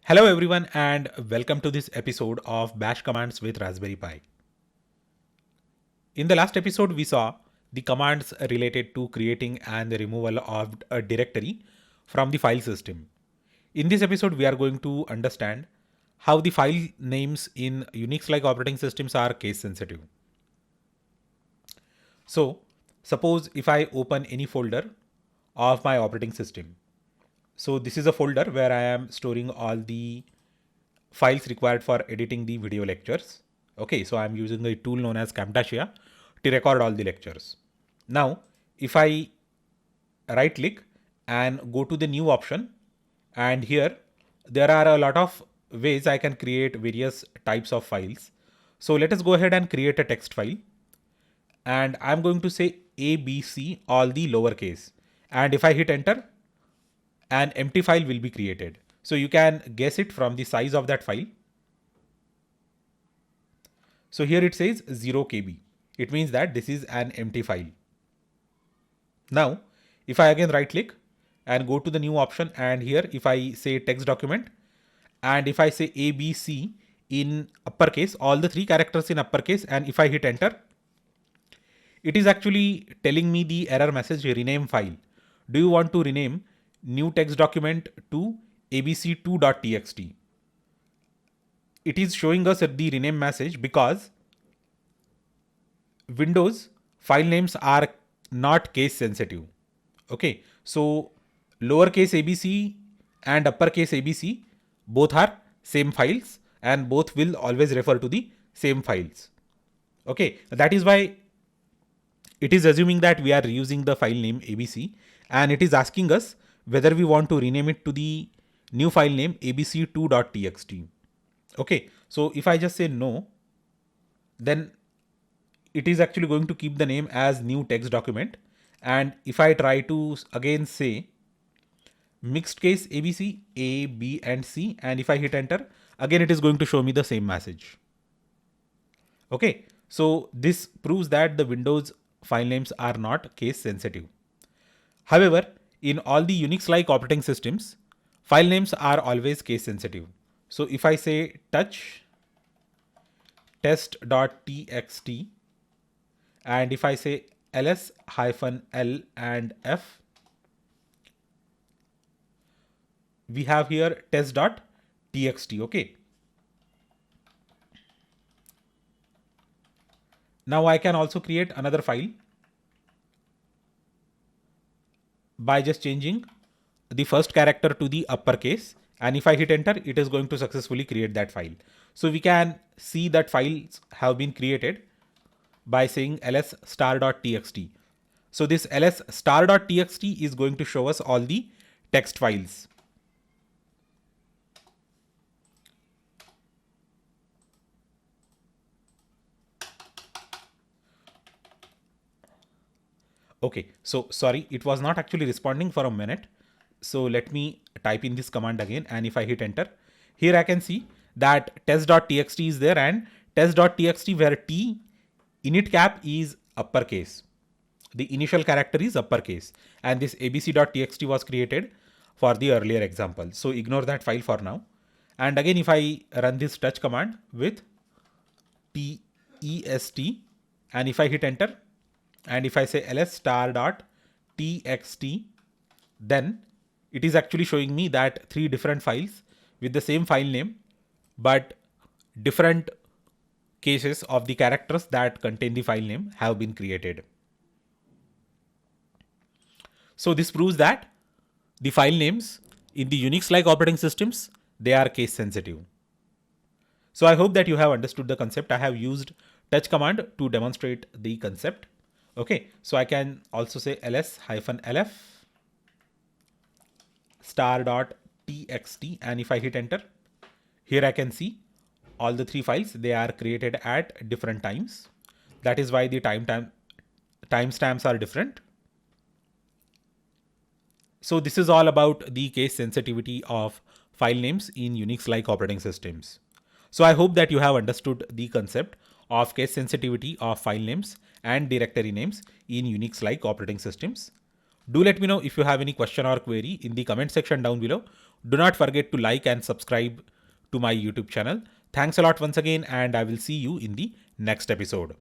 Hello everyone and welcome to this episode of Bash Commands with Raspberry Pi. In the last episode we saw the commands related to creating and the removal of a directory from the file system. In this episode we are going to understand how the file names in Unix-like operating systems are case sensitive. So suppose if I open any folder of my operating system. So this is a folder where I am storing all the files required for editing the video lectures. Okay, so I'm using a tool known as Camtasia to record all the lectures. Now, if I right click and go to the new option, and here there are a lot of ways I can create various types of files. So let us go ahead and create a text file. And I'm going to say ABC, all the lowercase. And if I hit enter, an empty file will be created. So you can guess it from the size of that file. So here it says 0 KB. It means that this is an empty file. Now, if I again right click and go to the new option, and here if I say text document, and if I say ABC in uppercase, all the three characters in uppercase, and if I hit enter, it is actually telling me the error message rename file. Do you want to rename new text document to abc2.txt? It is showing us the rename message because Windows file names are not case sensitive. Okay, so lowercase abc and uppercase abc both are same files and both will always refer to the same files. Okay, that is why it is assuming that we are using the file name abc, and it is asking us whether we want to rename it to the new file name abc2.txt. Okay, so if I just say no, then it is actually going to keep the name as new text document. And if I try to again say mixed case ABC, A, B, and C, and if I hit enter, again it is going to show me the same message. Okay, so this proves that the Windows file names are not case sensitive. However, in all the Unix-like operating systems, file names are always case sensitive. So if I say touch test.txt, and if I say ls-l and f, we have here test.txt. Okay. Now I can also create another file by just changing the first character to the uppercase. And if I hit enter, it is going to successfully create that file. So we can see that files have been created by saying ls star.txt. So this ls star.txt is going to show us all the text files. Okay, so sorry, it was not actually responding for a minute. So let me type in this command again, and if I hit enter, here I can see that test.txt is there, and test.txt where t init cap is uppercase. The initial character is uppercase, and this abc.txt was created for the earlier example. So ignore that file for now. And again, if I run this touch command with test, and if I hit enter, and if I say ls star.txt, then it is actually showing me that three different files with the same file name, but different cases of the characters that contain the file name have been created. So this proves that the file names in the Unix-like operating systems, they are case sensitive. So I hope that you have understood the concept. I have used touch command to demonstrate the concept. Okay, so I can also say ls-lf star.txt, and if I hit enter, here I can see all the three files, they are created at different times. That is why the timestamps are different. So this is all about the case sensitivity of file names in Unix-like operating systems. So I hope that you have understood the concept of case sensitivity of file names and directory names in Unix-like operating systems. Do let me know if you have any question or query in the comment section down below, Do not forget to like and subscribe to my YouTube channel. Thanks a lot once again, and I will see you in the next episode.